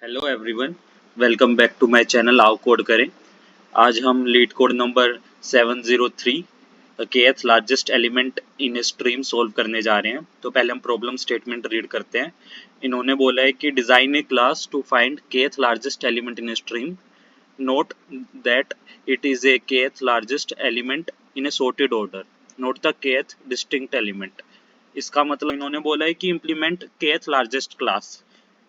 Hello everyone, welcome back to my channel आओ code करें। आज हम LeetCode number 703 kth largest element in stream solve करने जा रहे हैं। तो पहले हम प्रॉब्लम स्टेटमेंट रीड करते हैं। इन्होंने बोला है कि design a class to find kth largest element in stream, note that it is a kth largest element in a sorted order, note the kth distinct element. इसका मतलब इन्होंने बोला है कि इम्प्लीमेंट kth लार्जेस्ट क्लास।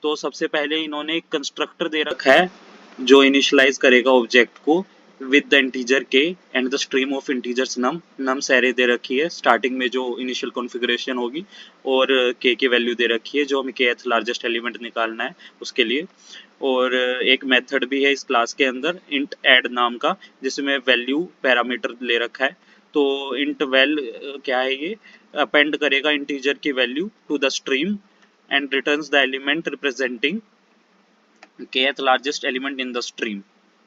तो सबसे पहले इन्होंने एक कंस्ट्रक्टर दे रखा है जो इनिशियलाइज करेगा ऑब्जेक्ट को विद द इंटीजर के and the stream of integers nums array दे रखी है स्टार्टिंग में जो इनिशियल कॉन्फ़िगरेशन होगी, और के की वैल्यू दे रखी है जो हमें kth लार्जेस्ट एलिमेंट निकालना है उसके लिए। और एक मेथड भी है इस क्लास के अंदर इंट ऐड नाम का, जिसमें वैल्यू पैरामीटर ले रखा है। तो इंट वैल क्या है, ये अपेंड करेगा इंटीजर की value to the stream and returns the element representing kth largest element in the stream।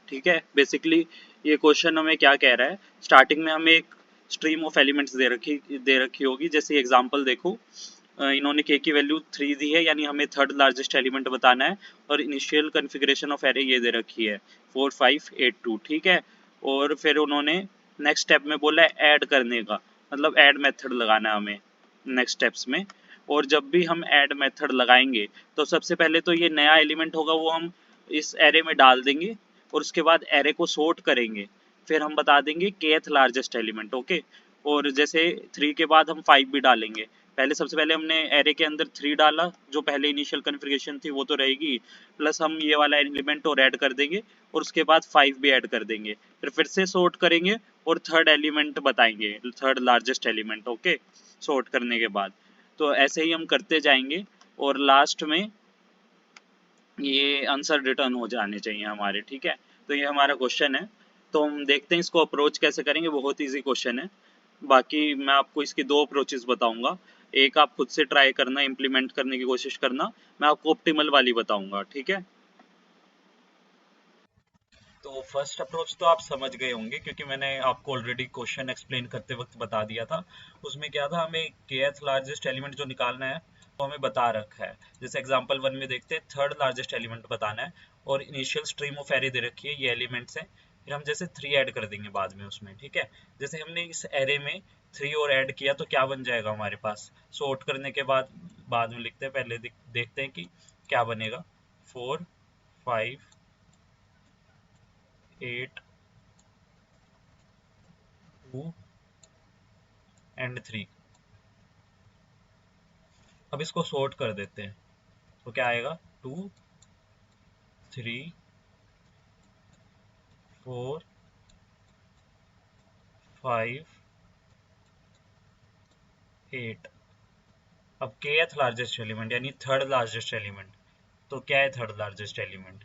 ठीक है, बेसिकली ये क्वेश्चन हमें क्या कह रहा है, स्टार्टिंग में हमें एक स्ट्रीम ऑफ एलिमेंट्स दे रखी होगी। जैसे एग्जांपल देखो, इन्होंने k की वैल्यू 3 दी है, यानी हमें थर्ड लार्जेस्ट एलिमेंट बताना है, और इनिशियल कॉन्फ़िगरेशन ऑफ एरे ये दे रखी है 4 5 8 2। ठीक है, और फिर उन्होंने नेक्स्ट स्टेप में बोला है ऐड करने का, मतलब ऐड मेथड लगाना है हमें नेक्स्ट स्टेप्स में। और जब भी हम ऐड मेथड लगाएंगे तो सबसे पहले तो ये नया एलिमेंट होगा वो हम इस एरे में डाल देंगे, और उसके बाद एरे को सॉर्ट करेंगे, फिर हम बता देंगे kth लार्जेस्ट एलिमेंट। ओके, और जैसे 3 के बाद हम 5 भी डालेंगे। पहले सबसे पहले हमने एरे के अंदर 3 डाला, जो पहले इनिशियल कॉन्फ़िगरेशन थी वो तो रहेगी, प्लस हम ये वाला एलिमेंट और ऐड कर देंगे, और उसके बाद 5 भी ऐड कर देंगे, फिर से सॉर्ट करेंगे और थर्ड एलिमेंट बताएंगे, third largest element. Okay, sort करने के बाद तो ऐसे ही हम करते जाएंगे, और लास्ट में ये आंसर रिटर्न हो जाने चाहिए हमारे। ठीक है, तो ये हमारा क्वेश्चन है। तो हम देखते हैं इसको अप्रोच कैसे करेंगे। बहुत इजी क्वेश्चन है। बाकी मैं आपको इसकी दो अप्रोचेस बताऊंगा, एक आप खुद से ट्राई करना, इम्प्लीमेंट करने की कोशिश करना, मैं आपको ऑप्टिमल वाली बताऊंगा। ठीक है, तो फर्स्ट अप्रोच तो आप समझ गए होंगे, क्योंकि मैंने आपको ऑलरेडी क्वेश्चन एक्सप्लेन करते वक्त बता दिया था। उसमें क्या था, हमें kth लार्जेस्ट एलिमेंट जो निकालना है वो हमें बता रखा है। जैसे एग्जांपल 1 में देखते हैं, थर्ड लार्जेस्ट एलिमेंट बताना है, और इनिशियल स्ट्रीम ऑफ एरे दे रखी है, ये एलिमेंट्स हैं। फिर हम जैसे 3 ऐड कर देंगे बाद में उसमें। ठीक है, जैसे हमने इस एरे में 3 और ऐड किया तो क्या बन जाएगा हमारे पास, सॉर्ट करने के बाद में लिखते हैं, पहले देखते हैं कि क्या बनेगा। 4 5 8 2 एंड 3। अब इसको सॉर्ट कर देते हैं, तो क्या आएगा, 2 3 4 5 8। अब kth लार्जेस्ट एलिमेंट यानी थर्ड लार्जेस्ट एलिमेंट, तो क्या है third largest element,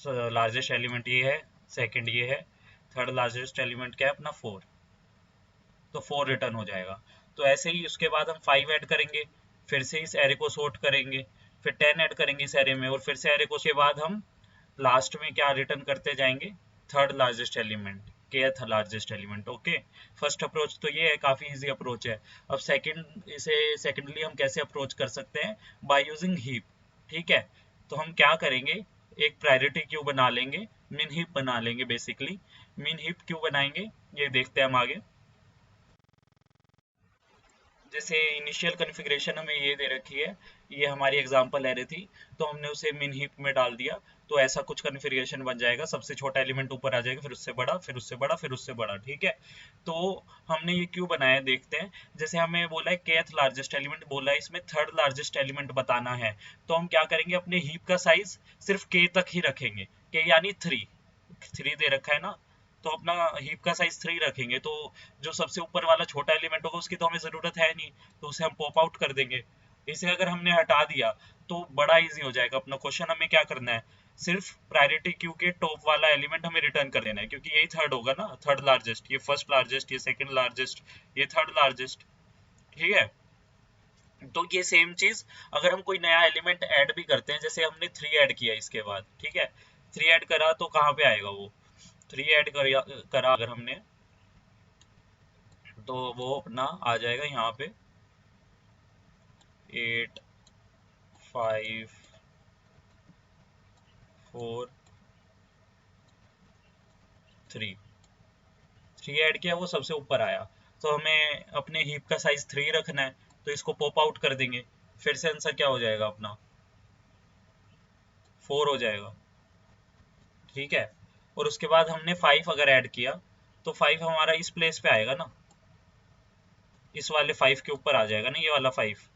largest element ये है, सेकंड ये है, थर्ड लार्जेस्ट एलिमेंट क्या है अपना 4, तो 4 रिटर्न हो जाएगा। तो ऐसे ही उसके बाद हम 5 ऐड करेंगे, फिर से इस एरे को सॉर्ट करेंगे, फिर 10 ऐड करेंगे इस एरे में, और फिर से एरे को, उसके बाद हम लास्ट में क्या रिटर्न करते जाएंगे, third largest element, kth largest element. Okay, first approach तो ये है, काफी इजी अप्रोच है। अब सेकेंडली हम कैसे अप्रोच कर सकते हैं, बाय यूजिंग हीप। ठीक है, तो हम क्या करेंगे, एक प्रायोरिटी क्यू बना लेंगे, मिन हीप बना लेंगे। बेसिकली मिन हीप क्यों बनाएंगे ये देखते हैं हम आगे। जैसे इनिशियल कॉन्फ़िगरेशन हमें ये दे रखी है, ये हमारी एग्जांपल एरे थी, तो हमने उसे मिन हीप में डाल दिया, तो ऐसा कुछ कॉन्फ़िगरेशन बन जाएगा। सबसे छोटा एलिमेंट ऊपर आ जाएगा, फिर उससे बड़ा, फिर उससे बड़ा, फिर उससे बड़ा। ठीक है, तो हमने ये क्यों बनाया देखते हैं। जैसे हमें बोला है kth लार्जेस्ट एलिमेंट, बोला है इसमें थर्ड लार्जेस्ट एलिमेंट बताना है, तो हम क्या करेंगे, अपने हीप का साइज सिर्फ k तक ही रखेंगे, k यानी 3 दे रखा है ना, तो अपना हीप का साइज 3 रखेंगे। तो जो सबसे ऊपर वाला छोटा एलिमेंट होगा उसकी तो हमें ज़रूरत है नहीं, तो उसे हम पॉप आउट कर देंगे। इसे अगर हमने हटा दिया तो बड़ा इजी हो जाएगा अपना क्वेश्चन। हमें क्या करना है, सिर्फ प्रायोरिटी क्यू के टॉप वाला एलिमेंट हमें रिटर्न कर देना है, क्योंकि यही थर्ड होगा ना, थर्ड लार्जेस्ट, ये फर्स्ट लार्जेस्ट, ये सेकंड लार्जेस्ट, ये थर्ड लार्जेस्ट। ठीक है, तो ये सेम चीज अगर हम कोई नया एलिमेंट ऐड भी करते हैं, जैसे हमने 3 ऐड किया इसके बाद, ठीक है, 3 ऐड करा तो कहाँ पे आएगा वो, 3 ऐड करा अगर हमने, तो वो अपना आ जाएगा यहाँ पे 8 5 4 3 3 ऐड किया, वो सबसे ऊपर आया, तो हमें अपने हीप का साइज 3 रखना है, तो इसको पॉप आउट कर देंगे, फिर से आंसर क्या हो जाएगा अपना 4 हो जाएगा। ठीक है, और उसके बाद हमने 5 अगर ऐड किया तो 5 हमारा इस प्लेस पे आएगा ना, इस वाले 5 के ऊपर आ जाएगा ना, ये वाला 5,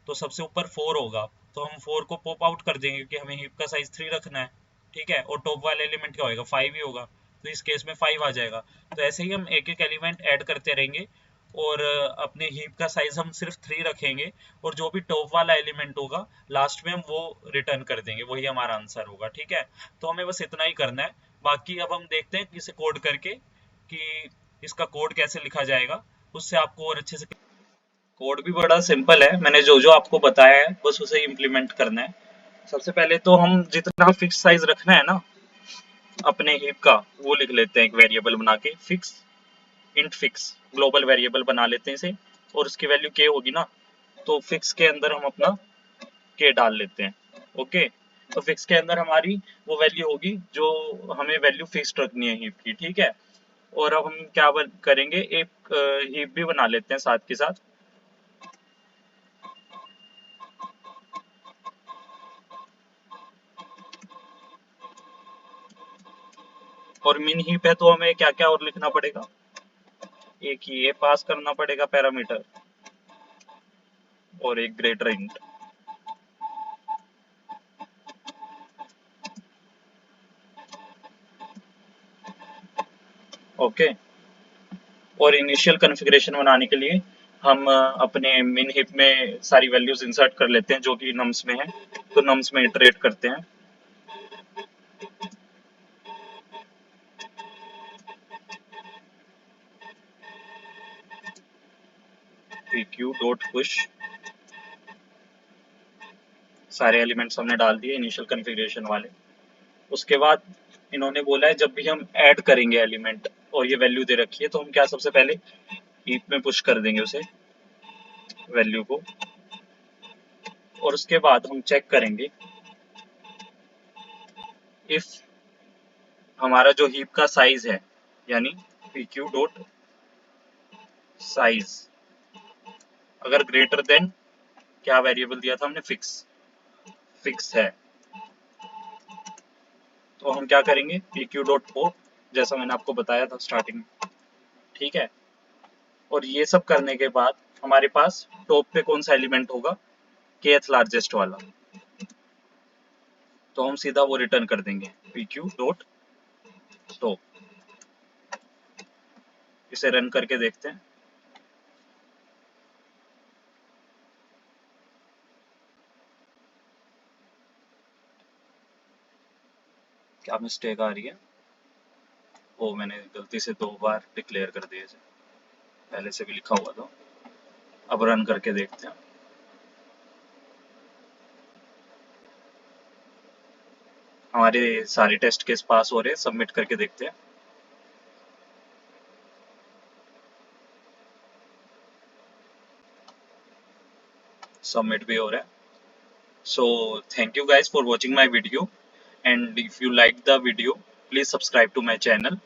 तो सबसे ऊपर 4 होगा, तो हम 4 को पॉप आउट कर देंगे क्योंकि हमें हीप का साइज 3 रखना है। ठीक है, और टॉप वाला एलिमेंट क्या होगा 5 ही होगा, तो इस केस में 5 आ जाएगा। तो ऐसे ही हम एक एक एलिमेंट ऐड करते रहेंगे, और अपने हीप का साइज हम सिर्फ 3 रखेंगे, और जो भी टॉप वाला एलिमेंट होगा लास्ट में हम वो रिटर्न कर देंगे, वही हमारा आंसर होगा। ठीक है, तो हमें बस इतना ही करना है। बाकी अब हम देखते हैं इसे कोड करके कि इसका कोड कैसे लिखा जाएगा, उससे आपको और अच्छे से। कोड भी बड़ा सिंपल है, मैंने जो जो आपको बताया है बस उसे इम्प्लीमेंट करना है। सबसे पहले तो हम जितना फिक्स साइज रखना है ना अपने हीप का, वो लिख लेते हैं एक वेरिएबल बना के, fix int fix, global variable बना लेते हैं इसे, और उसकी वैल्यू के होगी ना, तो फिक्स के अंदर हम अपना के डाल लेते हैं। ओके, तो फिक्स के अंदर हमारी वो वैल्यू होगी जो हमें वैल्यू फिक्स्ड रखनी है हीप की। ठीक है, और अब हम क्या करेंगे, एक हीप भी बना लेते हैं साथ के साथ। और मिन हीप है तो हमें क्या क्या और लिखना पड़ेगा, एक ही ये पास करना पड़ेगा पैरामीटर, और एक ग्रेटर इंट। ओके, और इनिशियल कॉन्फ़िगरेशन बनाने के लिए हम अपने मिन हीप में सारी वैल्यूज इंसर्ट कर लेते हैं जो कि नम्स में है, तो नम्स में इटरेट करते हैं। pq डॉट पुश, सारे एलिमेंट्स हमने डाल दिए इनिशियल कॉन्फ़िगरेशन वाले। उसके बाद इन्होंने बोला है जब भी हम ऐड करेंगे एलिमेंट और ये वैल्यू दे रखी है, तो हम क्या सबसे पहले हीप में पुश कर देंगे उसे वैल्यू को, और उसके बाद हम चेक करेंगे इफ हमारा जो हीप का साइज है, यानी pq डॉट साइज, अगर ग्रेटर देन क्या वेरिएबल दिया था हमने, फिक्स, फिक्स है, तो हम क्या करेंगे pq डॉट पॉप, जैसा मैंने आपको बताया था स्टार्टिंग में। ठीक है, और ये सब करने के बाद हमारे पास टॉप पे कौन सा एलिमेंट होगा, kth लार्जेस्ट वाला, तो हम सीधा वो रिटर्न कर देंगे pq डॉट टॉप। इसे रन करके देखते हैं क्या मिस्टेक आ रही है। वो मैंने गलती से 2 बार डिक्लेयर कर दिया इसे, पहले से भी लिखा हुआ था। अब रन करके देखते हैं। हमारे सारे टेस्ट केस पास हो रहे हैं, सबमिट करके देखते हैं। सबमिट भी हो रहा है। So thank you guys for watching my video, and if you like the video please subscribe to my channel,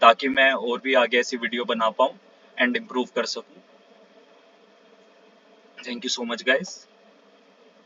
ताकि मैं और भी आगे ऐसी वीडियो बना पाऊँ एंड इम्प्रूव कर सकूँ। Thank you so much guys.